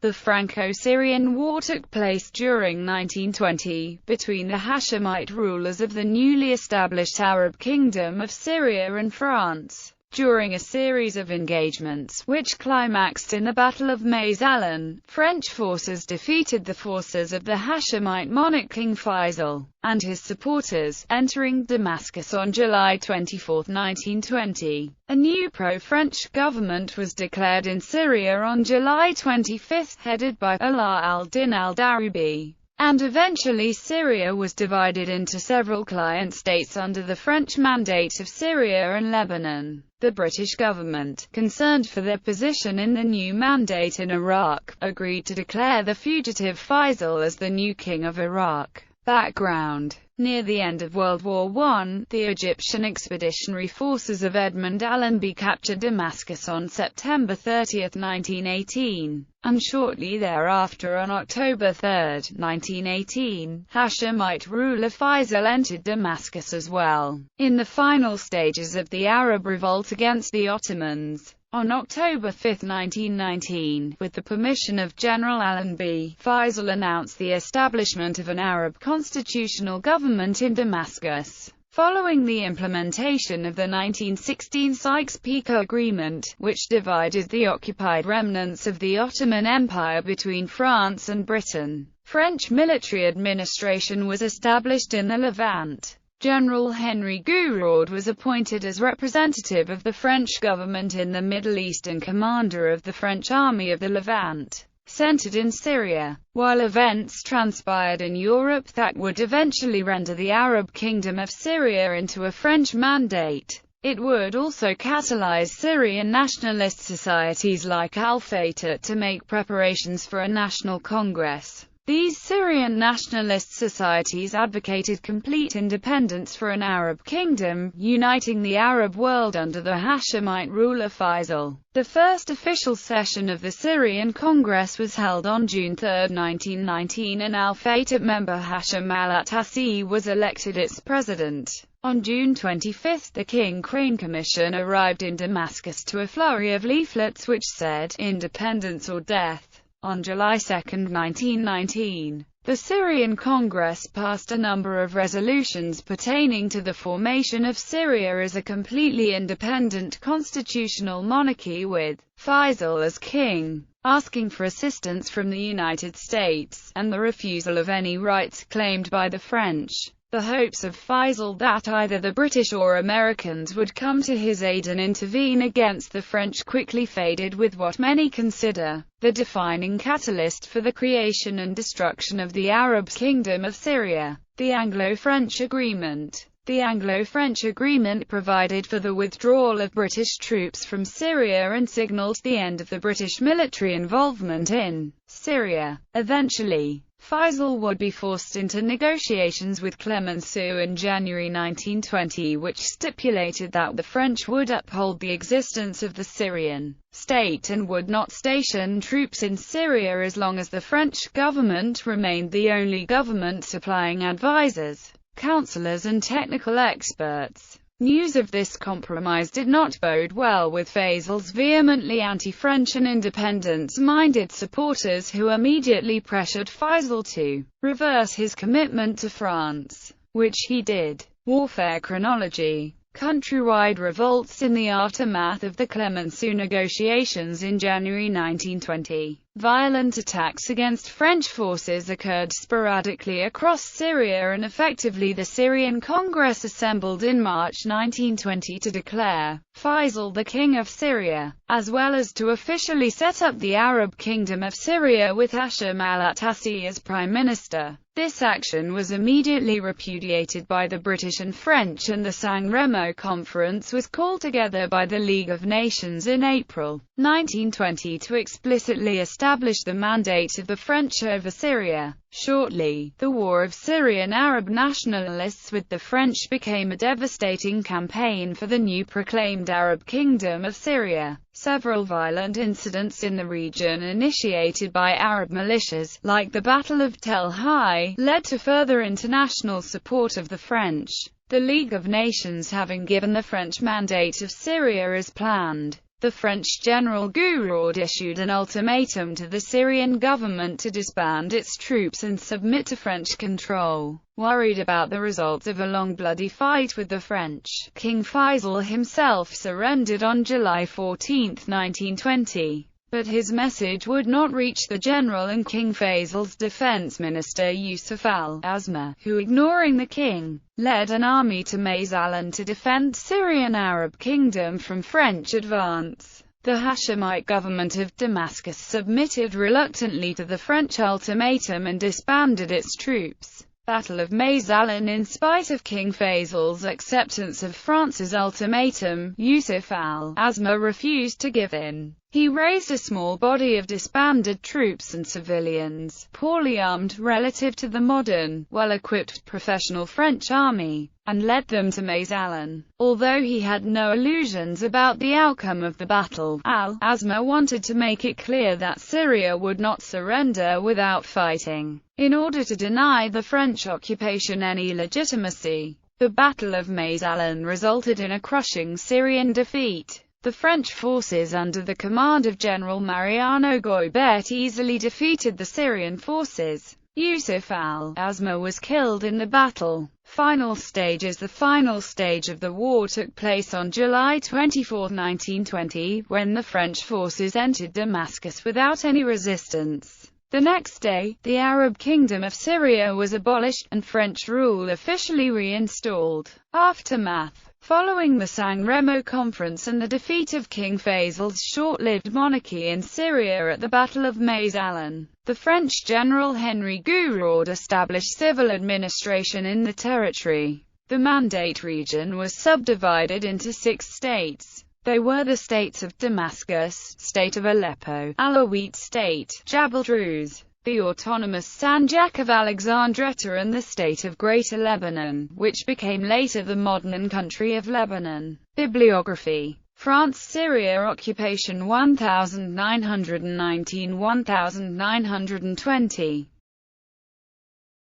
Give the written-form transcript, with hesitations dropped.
The Franco-Syrian War took place during 1920, between the Hashemite rulers of the newly established Arab Kingdom of Syria and France. During a series of engagements, which climaxed in the Battle of Maïs-Allen, French forces defeated the forces of the Hashemite monarch King Faisal and his supporters, entering Damascus on July 24, 1920. A new pro-French government was declared in Syria on July 25, headed by Alaa al-Din al-Darubi. And eventually Syria was divided into several client states under the French Mandate of Syria and Lebanon. The British government, concerned for their position in the new mandate in Iraq, agreed to declare the fugitive Faisal as the new king of Iraq. Background: near the end of World War I, the Egyptian expeditionary forces of Edmund Allenby captured Damascus on September 30, 1918, and shortly thereafter on October 3, 1918, Hashemite ruler Faisal entered Damascus as well. In the final stages of the Arab revolt against the Ottomans, on October 5, 1919, with the permission of General Allenby, Faisal announced the establishment of an Arab constitutional government in Damascus. Following the implementation of the 1916 Sykes-Picot Agreement, which divided the occupied remnants of the Ottoman Empire between France and Britain, French military administration was established in the Levant. General Henry Gouraud was appointed as representative of the French government in the Middle East and commander of the French Army of the Levant, centered in Syria. While events transpired in Europe that would eventually render the Arab Kingdom of Syria into a French mandate, it would also catalyze Syrian nationalist societies like Al-Fatah to make preparations for a national congress. These Syrian nationalist societies advocated complete independence for an Arab kingdom, uniting the Arab world under the Hashemite ruler Faisal. The first official session of the Syrian Congress was held on June 3, 1919, and Al-Fatah member Hashim al-Atassi was elected its president. On June 25, the King Crane Commission arrived in Damascus to a flurry of leaflets which said, "Independence or death." On July 2, 1919, the Syrian Congress passed a number of resolutions pertaining to the formation of Syria as a completely independent constitutional monarchy with Faisal as king, asking for assistance from the United States, and the refusal of any rights claimed by the French. The hopes of Faisal that either the British or Americans would come to his aid and intervene against the French quickly faded with what many consider the defining catalyst for the creation and destruction of the Arab Kingdom of Syria, the Anglo-French Agreement. The Anglo-French Agreement provided for the withdrawal of British troops from Syria and signaled the end of the British military involvement in Syria. Eventually, Faisal would be forced into negotiations with Clemenceau in January 1920, which stipulated that the French would uphold the existence of the Syrian state and would not station troops in Syria as long as the French government remained the only government supplying advisors, counselors and technical experts. News of this compromise did not bode well with Faisal's vehemently anti-French and independence-minded supporters, who immediately pressured Faisal to reverse his commitment to France, which he did. Warfare Chronology. Countrywide revolts in the aftermath of the Clemenceau negotiations in January 1920. Violent attacks against French forces occurred sporadically across Syria, and effectively the Syrian Congress assembled in March 1920 to declare Faisal the King of Syria, as well as to officially set up the Arab Kingdom of Syria with Hashim al-Atassi as Prime Minister. This action was immediately repudiated by the British and French, and the San Remo Conference was called together by the League of Nations in April 1920 to explicitly establish the mandate of the French over Syria. Shortly, the war of Syrian Arab nationalists with the French became a devastating campaign for the new proclaimed Arab Kingdom of Syria. Several violent incidents in the region, initiated by Arab militias, like the Battle of Tel Hai, led to further international support of the French. The League of Nations, having given the French mandate of Syria as planned, The French general Gouraud issued an ultimatum to the Syrian government to disband its troops and submit to French control. Worried about the results of a long bloody fight with the French, King Faisal himself surrendered on July 14, 1920. But his message would not reach the general and King Faisal's defense minister Yusuf al-Azma, who, ignoring the king, led an army to Maezalan to defend Syrian Arab kingdom from French advance. The Hashemite government of Damascus submitted reluctantly to the French ultimatum and disbanded its troops. Battle of Maezalan. In spite of King Faisal's acceptance of France's ultimatum, Yusuf al-Azma refused to give in. He raised a small body of disbanded troops and civilians, poorly armed relative to the modern, well-equipped professional French army, and led them to Maezalan. Although he had no illusions about the outcome of the battle, al-Azma wanted to make it clear that Syria would not surrender without fighting, in order to deny the French occupation any legitimacy. The Battle of Maezalan resulted in a crushing Syrian defeat. The French forces under the command of General Mariano Goybert easily defeated the Syrian forces. Yusuf al-Azma was killed in the battle. Final stages. The final stage of the war took place on July 24, 1920, when the French forces entered Damascus without any resistance. The next day, the Arab Kingdom of Syria was abolished, and French rule officially reinstalled. Aftermath. Following the San Remo Conference and the defeat of King Faisal's short-lived monarchy in Syria at the Battle of Maezalan, the French general Henry Gouraud established civil administration in the territory. The Mandate region was subdivided into 6 states. They were the states of Damascus, state of Aleppo, Alawite state, Jabal Druze, the autonomous Sanjak of Alexandretta, and the state of Greater Lebanon, which became later the modern country of Lebanon. Bibliography. France-Syria occupation 1919–1920